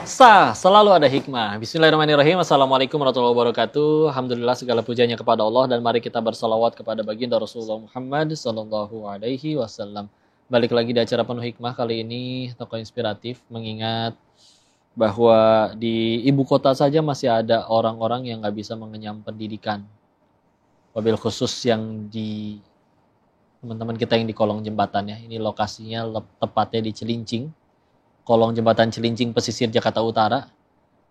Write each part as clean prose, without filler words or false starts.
Selalu ada hikmah. Bismillahirrahmanirrahim. Assalamualaikum warahmatullahi wabarakatuh. Alhamdulillah segala pujiannya kepada Allah dan mari kita bersalawat kepada baginda Rasulullah Muhammad sallallahu alaihi wasallam. Balik lagi di acara penuh hikmah kali ini tokoh inspiratif mengingat bahwa di ibu kota saja masih ada orang-orang yang nggak bisa mengenyam pendidikan. Wabil khusus yang di teman-teman kita yang di kolong jembatan ya. Ini lokasinya tepatnya di Cilincing. Kolong jembatan Cilincing pesisir Jakarta Utara.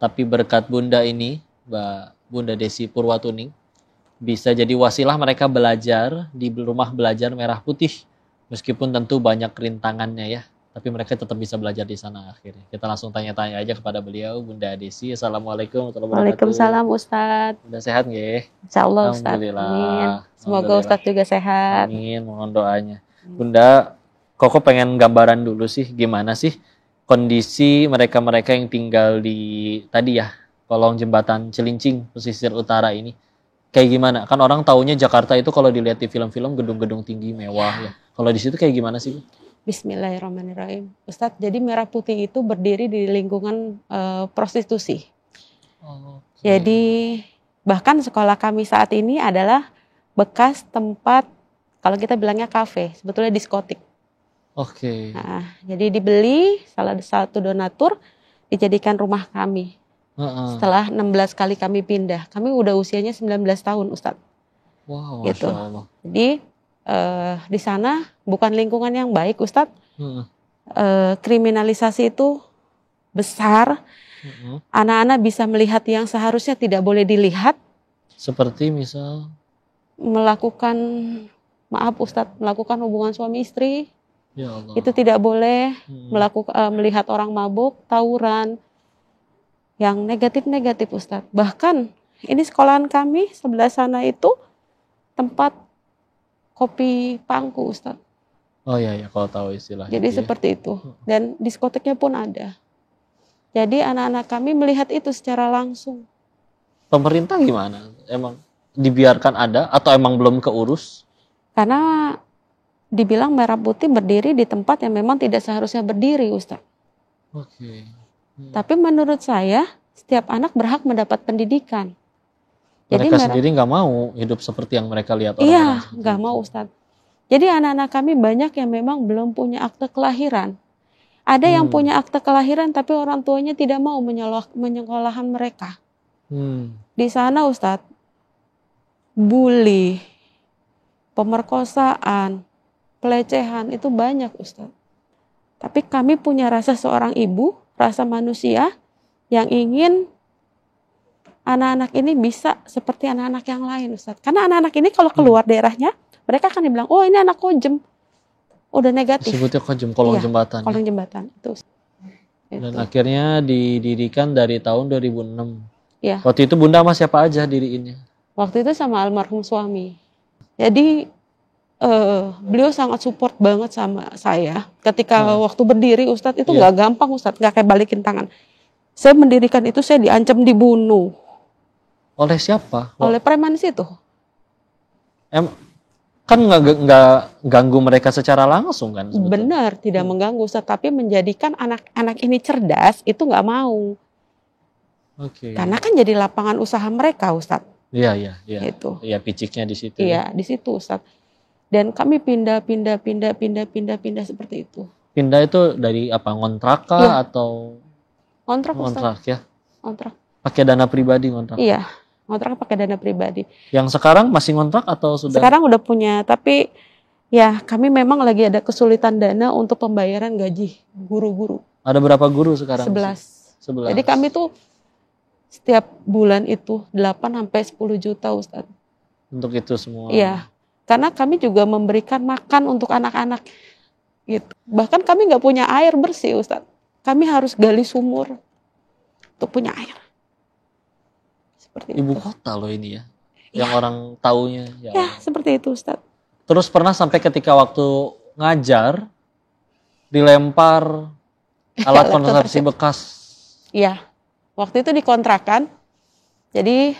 Tapi berkat Bunda ini, Bunda Desi Purwatuning, bisa jadi wasilah mereka belajar di rumah belajar Merah Putih. Meskipun tentu banyak rintangannya ya, tapi mereka tetap bisa belajar di sana akhirnya. Kita langsung tanya-tanya aja kepada beliau, Bunda Desi. Assalamualaikum warahmatullahi wabarakatuh. Waalaikumsalam Ustadz. Udah sehat nggih? Insyaallah Ustadz. Alhamdulillah. Amin. Semoga Alhamdulillah. Ustadz juga sehat. Amin, mohon doanya. Bunda, Koko pengen gambaran dulu sih, gimana sih kondisi mereka-mereka yang tinggal di tadi ya, kolong jembatan Cilincing, pesisir utara ini. Kayak gimana? Kan orang taunya Jakarta itu kalau dilihat di film-film gedung-gedung tinggi mewah ya. Kalau di situ kayak gimana sih? Bismillahirrahmanirrahim. Ustadz, jadi Merah Putih itu berdiri di lingkungan prostitusi. Jadi bahkan sekolah kami saat ini adalah bekas tempat, kalau kita bilangnya kafe, sebetulnya diskotik. Oke. Nah, jadi dibeli salah satu donatur, dijadikan rumah kami. Setelah 16 kali kami pindah, kami udah usianya 19 tahun Ustadz. Wow, gitu. Masya Allah. Jadi di sana bukan lingkungan yang baik Ustadz. Kriminalisasi itu besar. Anak-anak bisa melihat yang seharusnya tidak boleh dilihat. Seperti misal? Melakukan, maaf Ustadz, melakukan hubungan suami istri. Ya Allah. Itu tidak boleh. Melihat orang mabuk, tawuran. Yang negatif-negatif Ustadz. Bahkan ini sekolahan kami sebelah sana itu tempat kopi pangku Ustadz. Oh iya, kalau tahu istilahnya. Jadi seperti itu. Dan diskoteknya pun ada. Jadi anak-anak kami melihat itu secara langsung. Pemerintah gimana? Emang dibiarkan ada atau emang belum keurus? Karena dibilang Merah Putih berdiri di tempat yang memang tidak seharusnya berdiri Ustadz. Oke. Tapi menurut saya setiap anak berhak mendapat pendidikan. Mereka sendiri nggak mau hidup seperti yang mereka lihat orang-orang. Iya, nggak mau Ustadz. Jadi anak-anak kami banyak yang memang belum punya akte kelahiran. Ada yang punya akte kelahiran tapi orang tuanya tidak mau menyekolahkan mereka. Di sana Ustadz, bully, pemerkosaan, pelecehan itu banyak Ustadz. Tapi kami punya rasa seorang ibu, rasa manusia yang ingin anak-anak ini bisa seperti anak-anak yang lain Ustadz. Karena anak-anak ini kalau keluar daerahnya, mereka akan dibilang, oh ini anak kojem. Udah negatif. Disebutnya kojem, kolong jembatan. Kolong jembatan, itu. Dan akhirnya didirikan dari tahun 2006. Ya. Waktu itu Bunda sama siapa aja diriinnya? Waktu itu sama almarhum suami. Jadi beliau sangat support banget sama saya. Ketika waktu berdiri Ustadz itu nggak gampang Ustadz, nggak kayak balikin tangan. Saya mendirikan itu saya diancam dibunuh. Oleh siapa? Oleh preman situ. Kan nggak ganggu mereka secara langsung kan? Sebetulnya. Benar, tidak mengganggu Ustadz, tapi menjadikan anak-anak ini cerdas itu nggak mau. Oke. Karena kan jadi lapangan usaha mereka Ustadz. Iya. Gitu. Iya, piciknya di situ. Iya, di situ Ustadz. Dan kami pindah seperti itu. Pindah itu dari apa? Ngontrak kah atau? Ngontrak Ustadz. Ngontrak ya? Ngontrak. Pakai dana pribadi ngontrak? Iya, ngontrak pakai dana pribadi. Yang sekarang masih ngontrak atau sudah? Sekarang udah punya, tapi ya kami memang lagi ada kesulitan dana untuk pembayaran gaji guru-guru. Ada berapa guru sekarang? 11. Jadi kami tuh setiap bulan itu 8-10 juta Ustadz. Untuk itu semua? Iya, karena kami juga memberikan makan untuk anak-anak. Gitu. Bahkan kami nggak punya air bersih Ustadz. Kami harus gali sumur untuk punya air. Seperti Ibu itu. kota loh ini ya, yang orang taunya. Ya, seperti itu Ustadz. Terus pernah sampai ketika waktu ngajar, dilempar alat kontrasepsi bekas? Iya, waktu itu dikontrakan. Jadi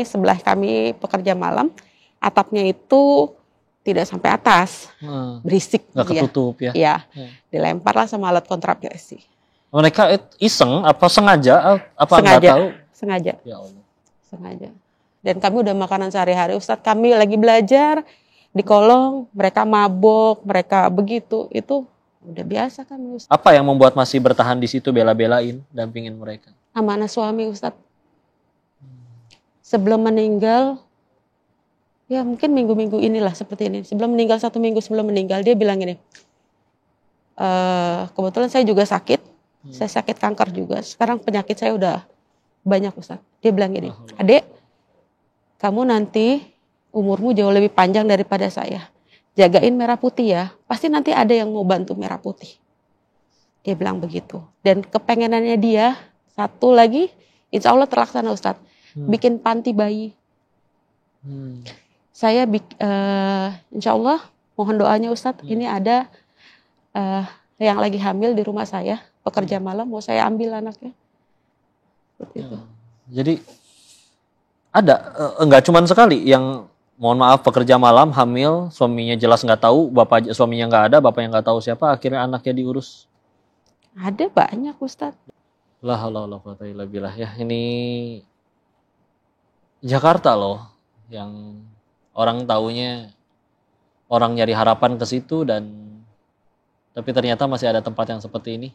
sebelah kami pekerja malam, atapnya itu tidak sampai atas, berisik. Nggak ketutup ya? Iya, dilemparlah sama alat kontrasepsi. Mereka iseng apa sengaja apa nggak Sengaja. tahu? Sengaja. Ya Allah. Sengaja. Dan kami udah makanan sehari-hari. Ustadz, kami lagi belajar di kolong, mereka mabok, mereka begitu. Itu udah biasa kami, Ustadz. Apa yang membuat masih bertahan di situ, bela-belain, dampingin mereka? Amanah suami, Ustadz. Sebelum meninggal, ya mungkin minggu-minggu inilah seperti ini. Sebelum meninggal, 1 minggu sebelum meninggal, dia bilang gini, kebetulan saya juga sakit. Saya sakit kanker juga. Sekarang penyakit saya udah banyak, Ustadz. Dia bilang gini, Adek, kamu nanti umurmu jauh lebih panjang daripada saya. Jagain merah putih ya. Pasti nanti ada yang mau bantu merah putih. Dia bilang begitu. Dan kepengenannya dia, satu lagi, insya Allah terlaksana, Ustadz. Bikin panti bayi. Saya insya Allah mohon doanya, Ustadz. Ini ada yang lagi hamil di rumah saya, pekerja malam, mau saya ambil anaknya. Seperti itu. Jadi ada enggak cuman sekali yang mohon maaf pekerja malam hamil, suaminya jelas nggak tahu, suaminya nggak ada, bapaknya nggak tahu siapa, akhirnya anaknya diurus. Ada banyak, Ustadz. La haula wala quwata illa billah. Ya, ini Jakarta loh yang orang taunya orang nyari harapan ke situ tapi ternyata masih ada tempat yang seperti ini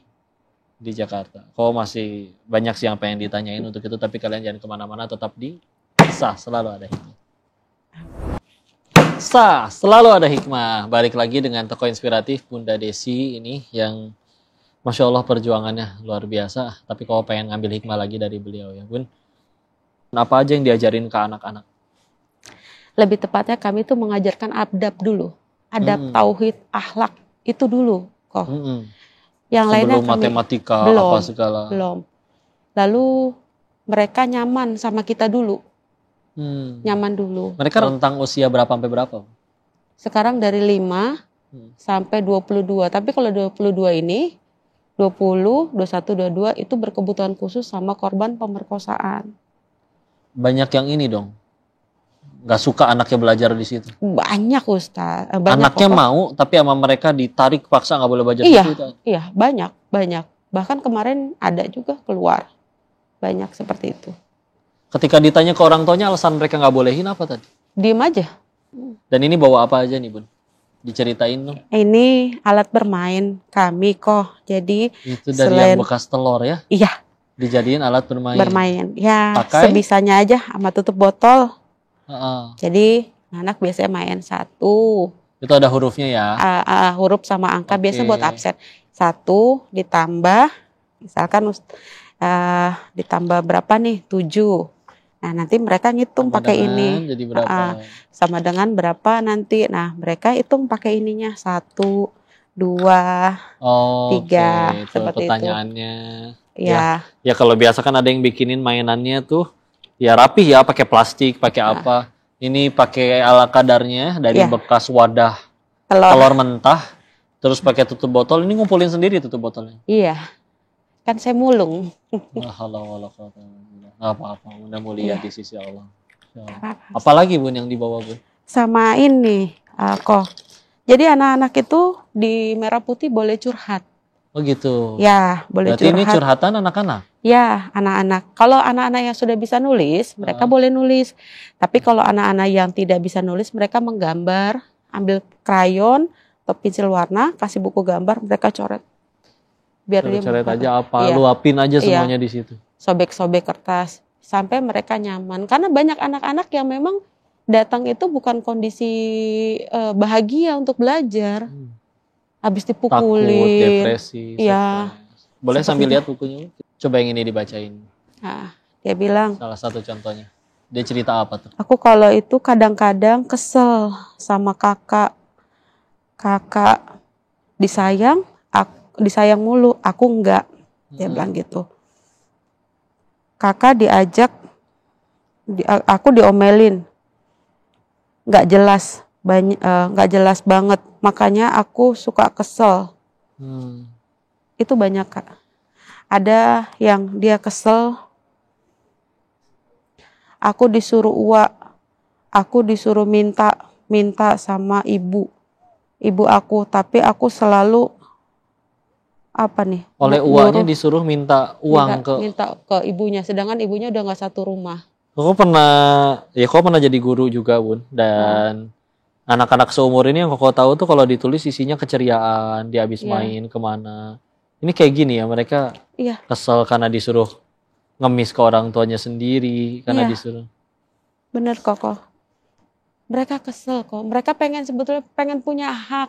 di Jakarta. Kok masih banyak sih yang pengen ditanyain untuk itu, tapi kalian jangan kemana-mana, tetap di Sah Selalu Ada Hikmah. Sah Selalu Ada Hikmah. Balik lagi dengan tokoh inspiratif Bunda Desi ini yang Masya Allah perjuangannya luar biasa. Tapi kalau pengen ngambil hikmah lagi dari beliau ya Bun, apa aja yang diajarin ke anak-anak? Lebih tepatnya kami tuh mengajarkan adab dulu. Adab, tauhid, akhlak itu dulu kok. Yang lainnya sebelum matematika belum, apa segala. Belum. Lalu mereka nyaman sama kita dulu. Nyaman dulu. Mereka rentang usia berapa sampai berapa? Sekarang dari 5 sampai 22. Tapi kalau 22 ini 20, 21, 22 itu berkebutuhan khusus sama korban pemerkosaan. Banyak yang ini dong. Gak suka anaknya belajar di situ. Banyak, Ustaz. Anaknya mau tapi sama mereka ditarik paksa nggak boleh belajar di situ. Iya, banyak. Bahkan kemarin ada juga keluar. Banyak seperti itu. Ketika ditanya ke orang tuanya alasan mereka nggak bolehin apa tadi? Diem aja. Dan ini bawa apa aja nih Bun? Diceritain dong. Ini alat bermain kami kok. Jadi itu dari yang bekas telur ya? Iya. Dijadiin alat bermain. Ya, pakai? Sebisanya aja sama tutup botol. Jadi anak biasanya main 1. Itu ada hurufnya ya? Huruf sama angka biasa buat absen. 1 ditambah, misalkan ditambah berapa nih? 7. Nah nanti mereka ngitung pakai ini. Jadi berapa? Sama dengan berapa nanti. Nah mereka hitung pakai ininya 1, 2, 3. Itu seperti pertanyaannya. Itu. Ya. Ya kalau biasa kan ada yang bikinin mainannya tuh ya rapih ya, pakai plastik, pakai apa. Ini pakai ala kadarnya dari bekas wadah telur mentah. Terus pakai tutup botol. Ini ngumpulin sendiri tutup botolnya? Iya. Kan saya mulung. Nggak apa-apa, mudah mulia di sisi Allah. Apalagi Bun yang dibawa Bun? Sama ini kok. Jadi anak-anak itu di Merah Putih boleh curhat. Oh gitu. Ya, boleh berarti curhat. Ini curhatan anak-anak? Ya, anak-anak. Kalau anak-anak yang sudah bisa nulis, mereka boleh nulis. Tapi kalau anak-anak yang tidak bisa nulis, mereka menggambar, ambil krayon atau pensil warna, kasih buku gambar, mereka coret. Biar dia coret aja apa, luapin aja semuanya di situ. Sobek-sobek kertas sampai mereka nyaman. Karena banyak anak-anak yang memang datang itu bukan kondisi bahagia untuk belajar. Habis dipukulin. Takut, depresi. Iya. Boleh sambil lihat bukunya? Coba yang ini dibacain. Nah, dia bilang. Salah satu contohnya. Dia cerita apa tuh? Aku kalau itu kadang-kadang kesel sama kakak. Kakak disayang mulu, aku enggak. Dia bilang gitu. Kakak diajak, aku diomelin. Enggak jelas. Nggak jelas banget, makanya aku suka kesel. Itu banyak Kak. Ada yang dia kesel, aku disuruh aku disuruh minta sama ibu aku, tapi aku selalu apa nih? Oleh uaknya disuruh minta uang minta ke ibunya, sedangkan ibunya udah nggak satu rumah. Kok pernah jadi guru juga, Bun. Dan anak-anak seumur ini yang kok tahu tuh kalau ditulis isinya keceriaan, dia habis main kemana. Ini kayak gini ya, mereka kesel karena disuruh ngemis ke orang tuanya sendiri, karena disuruh. Bener kok. Mereka kesel kok. Mereka sebetulnya pengen punya hak.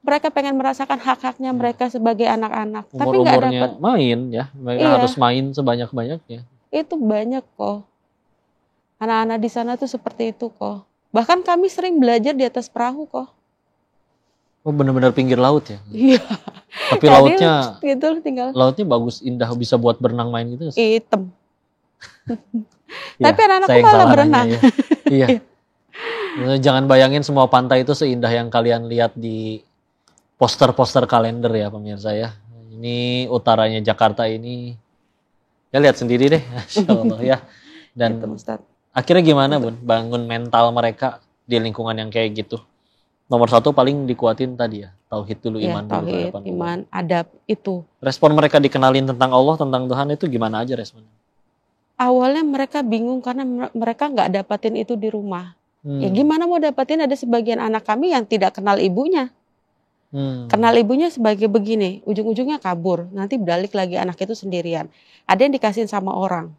Mereka pengen merasakan hak-haknya mereka sebagai anak-anak. Tapi nggak dapat. Main ya, mereka harus main sebanyak-banyaknya. Itu banyak kok. Anak-anak di sana tuh seperti itu kok. Bahkan kami sering belajar di atas perahu kok. Oh, benar-benar pinggir laut ya? Iya. Tapi lautnya gitu tinggal. Lautnya bagus, indah, bisa buat berenang main gitu. Hitam. Tapi anak-anakku malah berenang. Ya. Iya. Jangan bayangin semua pantai itu seindah yang kalian lihat di poster-poster kalender ya pemirsa ya. Ini utaranya Jakarta ini. Ya lihat sendiri deh. Insyaallah ya. Dan akhirnya gimana, Bun? Bangun mental mereka di lingkungan yang kayak gitu. Nomor 1 paling dikuatin tadi ya. Tauhid dulu, iman dulu. Tauhid, iman, adab itu. Respon mereka dikenalin tentang Allah, tentang Tuhan itu gimana aja responnya? Awalnya mereka bingung karena mereka nggak dapatin itu di rumah. Ya gimana mau dapatin, ada sebagian anak kami yang tidak kenal ibunya. Kenal ibunya sebagai begini, ujung-ujungnya kabur, nanti balik lagi anak itu sendirian. Ada yang dikasihin sama orang.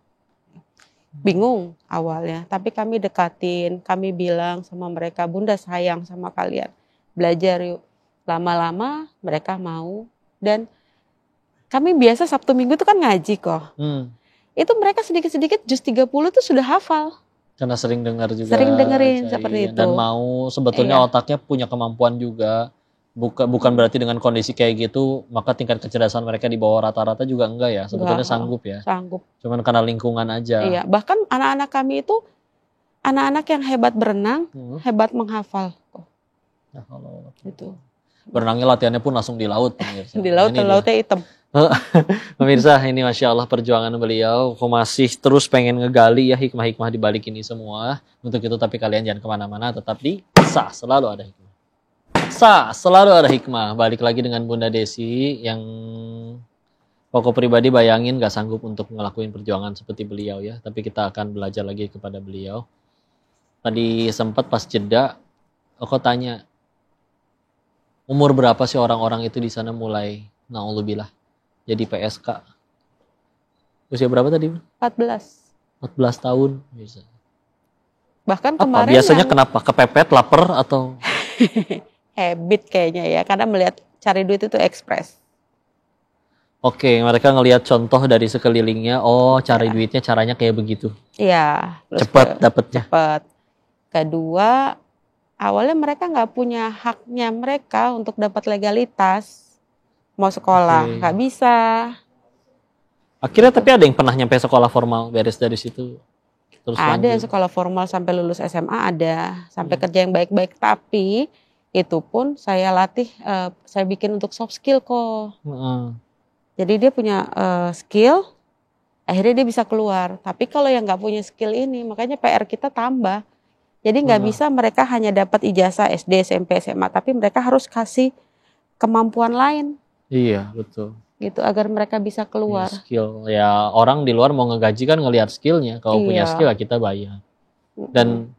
Bingung awalnya, tapi kami dekatin, kami bilang sama mereka, Bunda sayang sama kalian, belajar yuk. Lama-lama mereka mau, dan kami biasa Sabtu Minggu itu kan ngaji kok. Itu mereka sedikit-sedikit juz 30 tuh sudah hafal. Karena sering dengar juga. Sering dengerin seperti itu. Dan mau sebetulnya otaknya punya kemampuan juga. Bukan berarti dengan kondisi kayak gitu maka tingkat kecerdasan mereka di bawah rata-rata juga enggak ya. Sebetulnya sanggup ya. Sanggup. Cuman karena lingkungan aja. Iya, bahkan anak-anak kami itu anak-anak yang hebat berenang, hebat menghafal. Ya, kalau itu. Berenangnya latihannya pun langsung di laut. Pemirsa. Di laut, lautnya hitam. Pemirsa, ini Masya Allah perjuangan beliau. Aku masih terus pengen ngegali ya hikmah-hikmah di balik ini semua. Untuk itu tapi kalian jangan kemana-mana, tetap di Sah, selalu ada hikmah. Sah, selalu ada hikmah. Balik lagi dengan Bunda Desi yang pokok pribadi bayangin gak sanggup untuk ngelakuin perjuangan seperti beliau ya. Tapi kita akan belajar lagi kepada beliau. Tadi sempat pas jeda, aku tanya, umur berapa sih orang-orang itu di sana mulai na'udzubillah jadi PSK? Usia berapa tadi? 14 tahun bisa. Bahkan kemarin biasanya kenapa? Kepepet, lapar atau habit kayaknya ya, karena melihat cari duit itu ekspres. Oke, mereka ngelihat contoh dari sekelilingnya, cari duitnya caranya kayak begitu. Iya. Cepat dapatnya. Cepat. Kedua, awalnya mereka nggak punya haknya mereka untuk dapat legalitas. Mau sekolah, nggak bisa. Akhirnya tapi ada yang pernah nyampe sekolah formal, beres dari situ. Terus ada yang sekolah formal sampai lulus SMA ada, sampai kerja yang baik-baik, tapi itu pun saya latih, saya bikin untuk soft skill kok. Jadi dia punya skill, akhirnya dia bisa keluar. Tapi kalau yang nggak punya skill ini, makanya PR kita tambah. Jadi nggak bisa mereka hanya dapat ijazah SD, SMP, SMA, tapi mereka harus kasih kemampuan lain. Iya, betul. Gitu, agar mereka bisa keluar. Skill, ya orang di luar mau ngegaji kan ngelihat skillnya. Kalau punya skill kita bayar. Dan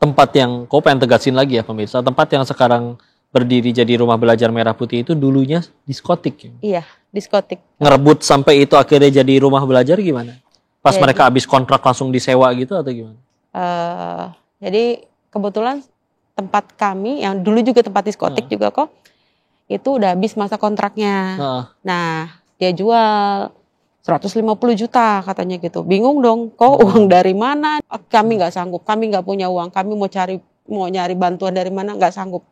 tempat yang, kau pengen tegasin lagi ya pemirsa, tempat yang sekarang berdiri jadi rumah belajar Merah Putih itu dulunya diskotik. Iya, diskotik. Ngerebut sampai itu akhirnya jadi rumah belajar gimana? Pas mereka habis kontrak langsung disewa gitu atau gimana? Jadi kebetulan tempat kami yang dulu juga tempat diskotik juga kok, itu udah habis masa kontraknya. Nah, dia jual 150 juta katanya gitu. Bingung dong, kok uang dari mana? Kami nggak sanggup, kami nggak punya uang, kami mau nyari bantuan dari mana, nggak sanggup.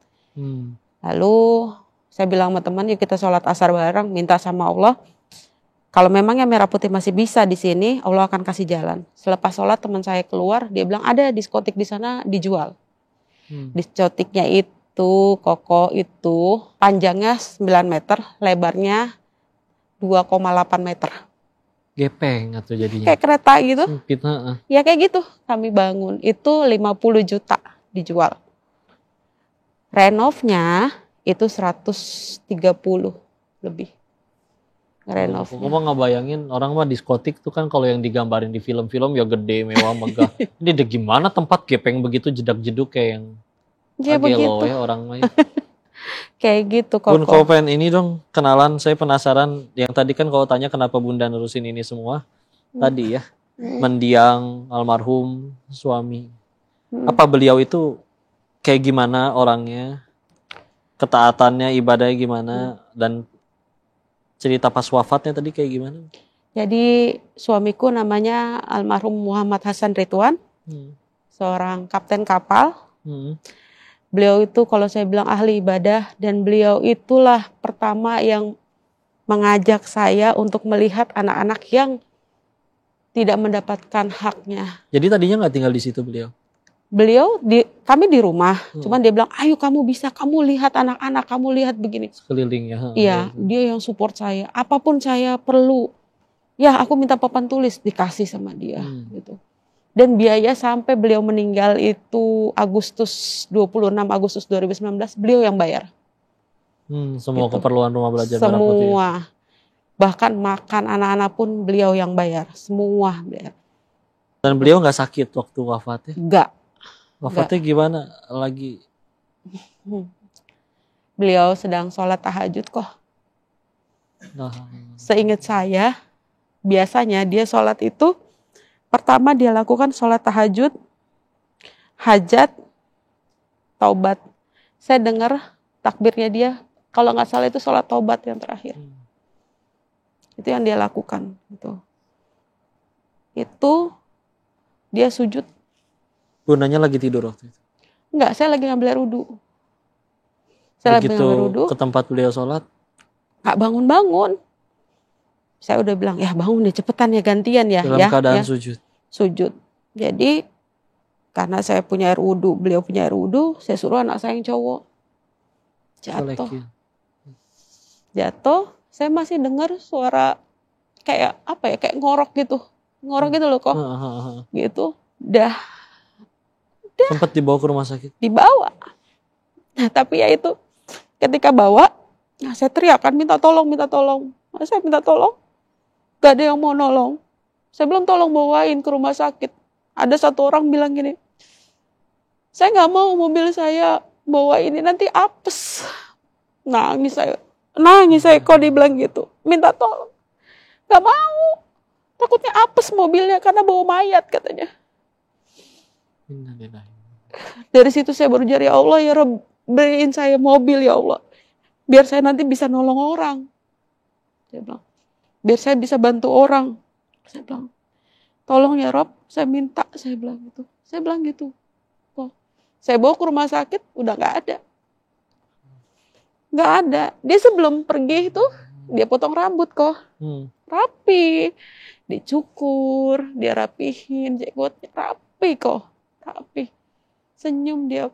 Lalu saya bilang sama teman, yuk kita sholat asar bareng, minta sama Allah. Kalau memang yang Merah Putih masih bisa di sini, Allah akan kasih jalan. Selepas sholat teman saya keluar, dia bilang ada diskotik di sana dijual. Diskotiknya itu, kokoh itu, panjangnya 9 meter, lebarnya 2,8 meter. Gepeng atau jadinya? Kayak kereta gitu. Sempit, ya kayak gitu kami bangun. Itu 50 juta dijual. Renovnya itu 130. lebih ngerenov. Aku mah ngebayangin orang mah diskotik tuh kan kalau yang digambarin di film-film ya gede, mewah, megah. Ini deh gimana tempat gepeng begitu jedak-jeduk kayak yang Ya agelo begitu, ya orang mah. Ya. kayak gitu Bun, Koko. kau pengen ini dong kenalan, saya penasaran. Yang tadi kan kau tanya kenapa Bunda nerusin ini semua. Tadi ya, mendiang almarhum suami. Apa beliau itu kayak gimana orangnya, ketaatannya, ibadahnya gimana, dan cerita pas wafatnya tadi kayak gimana? Jadi suamiku namanya almarhum Muhammad Hasan Ridwan, seorang kapten kapal. Beliau itu kalau saya bilang ahli ibadah, dan beliau itulah pertama yang mengajak saya untuk melihat anak-anak yang tidak mendapatkan haknya. Jadi tadinya nggak tinggal di situ beliau? Kami di rumah, cuman dia bilang, ayo kamu bisa, kamu lihat anak-anak, kamu lihat begini. Sekeliling ya? Iya, dia yang support saya. Apapun saya perlu, ya aku minta papan tulis, dikasih sama dia. Gitu. Dan biaya sampai beliau meninggal itu 26 Agustus 2019, beliau yang bayar. Semua Gitu. keperluan rumah belajar Merah Putih. Semua. Bahkan makan anak-anak pun beliau yang bayar. Semua bayar. Dan beliau nggak sakit waktu wafatnya? Enggak. Wafatnya gimana? Lagi? Beliau sedang sholat tahajud kok. Nah. Seingat saya, biasanya dia sholat itu, pertama dia lakukan sholat tahajud, hajat, taubat. Saya dengar takbirnya dia, kalau nggak salah itu sholat taubat yang terakhir. Itu yang dia lakukan. Itu dia sujud. Bundanya lagi tidur waktu itu? Enggak, saya lagi ngambil air wudu. Saya lagi ngambil air wudu. Ke tempat beliau sholat? Nggak bangun-bangun. Saya udah bilang, ya bangun deh, cepetan ya, gantian ya. Dalam keadaan ya. sujud? Sujud. Jadi, karena saya punya air wudu, beliau punya air wudu, saya suruh anak saya yang cowok. Jatuh, saya masih dengar suara kayak apa ya, kayak ngorok gitu. Ngorok gitu loh kok. Gitu. Dah. Sempat dibawa ke rumah sakit? Dibawa. Nah, tapi ya itu, ketika bawa, nah saya teriak kan, minta tolong. Nah, saya minta tolong, gak ada yang mau nolong. Saya belum tolong bawain ke rumah sakit. Ada satu orang bilang gini, saya gak mau mobil saya bawa ini, nanti apes. Nangis saya kok dibilang gitu. Minta tolong. Gak mau. Takutnya apes mobilnya karena bawa mayat katanya. Dari situ saya baru cari, ya Allah ya Rabb, beriin saya mobil ya Allah. Biar saya nanti bisa nolong orang. Saya bilang, biar saya bisa bantu orang. Saya bilang, tolong ya Rabb, saya minta. Saya bilang gitu. Kok saya bawa ke rumah sakit, udah gak ada. Gak ada. Dia sebelum pergi itu, dia potong rambut kok. Rapi. Dicukur, dia rapihin, jenggotnya rapi kok. Rapi. Senyum dia.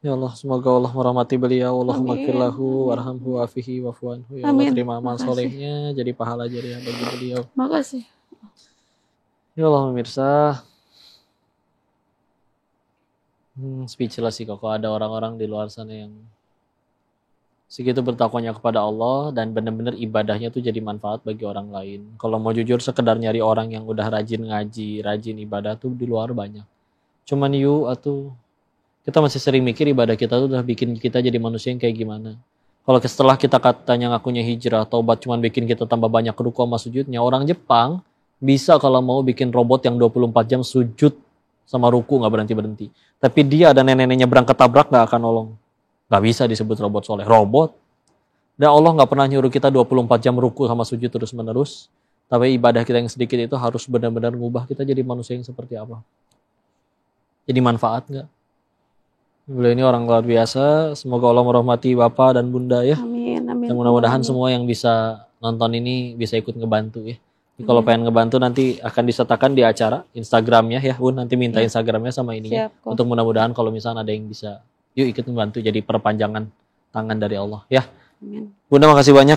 Ya Allah, semoga Allah merahmati beliau. Allahumma gfirlahu warhamhu wa'afihi wa'fu'anhu. Ya Allah, terima amal solehnya, jadi pahala jariah bagi beliau. Makasih. Ya Allah, pemirsa. Speechless sih kok ada orang-orang di luar sana yang segitu bertakwanya kepada Allah dan benar-benar ibadahnya tuh jadi manfaat bagi orang lain. Kalau mau jujur, sekedar nyari orang yang udah rajin ngaji, rajin ibadah tuh di luar banyak. Cuman kita masih sering mikir ibadah kita tuh udah bikin kita jadi manusia yang kayak gimana. Kalau setelah kita katanya ngakunya hijrah, taubat cuman bikin kita tambah banyak ruku sama sujudnya. Orang Jepang bisa kalau mau bikin robot yang 24 jam sujud sama ruku gak berhenti-berhenti. Tapi dia ada nenek-neneknya berangkat tabrak gak akan nolong. Gak bisa disebut robot soleh. Robot. Dan Allah gak pernah nyuruh kita 24 jam ruku sama sujud terus-menerus. Tapi ibadah kita yang sedikit itu harus benar-benar ngubah kita jadi manusia yang seperti apa. Jadi manfaat gak? Beliau ini orang luar biasa. Semoga Allah merahmati Bapak dan Bunda ya. Amin. Dan mudah-mudahan semua yang bisa nonton ini bisa ikut ngebantu ya. Jadi kalau pengen ngebantu nanti akan disertakan di acara Instagramnya ya Bun. Nanti minta Instagramnya sama ininya. Untuk mudah-mudahan kalau misalnya ada yang bisa, yuk ikut membantu jadi perpanjangan tangan dari Allah ya. Amin. Bunda makasih banyak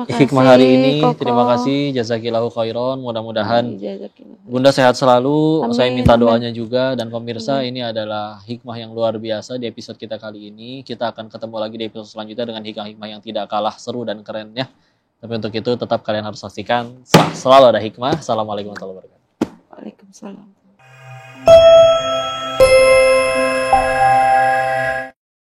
hikmah hari ini. Koko. Terima kasih, jazakillahu khairan. Mudah-mudahan Jazakillah. Bunda sehat selalu. Amin, Saya minta amin. doanya juga. Dan pemirsa, ini adalah hikmah yang luar biasa di episode kita kali ini. Kita akan ketemu lagi di episode selanjutnya dengan hikmah-hikmah yang tidak kalah seru dan keren ya. Tapi untuk itu tetap kalian harus saksikan selalu ada hikmah. Assalamualaikum warahmatullahi wabarakatuh. Waalaikumsalam.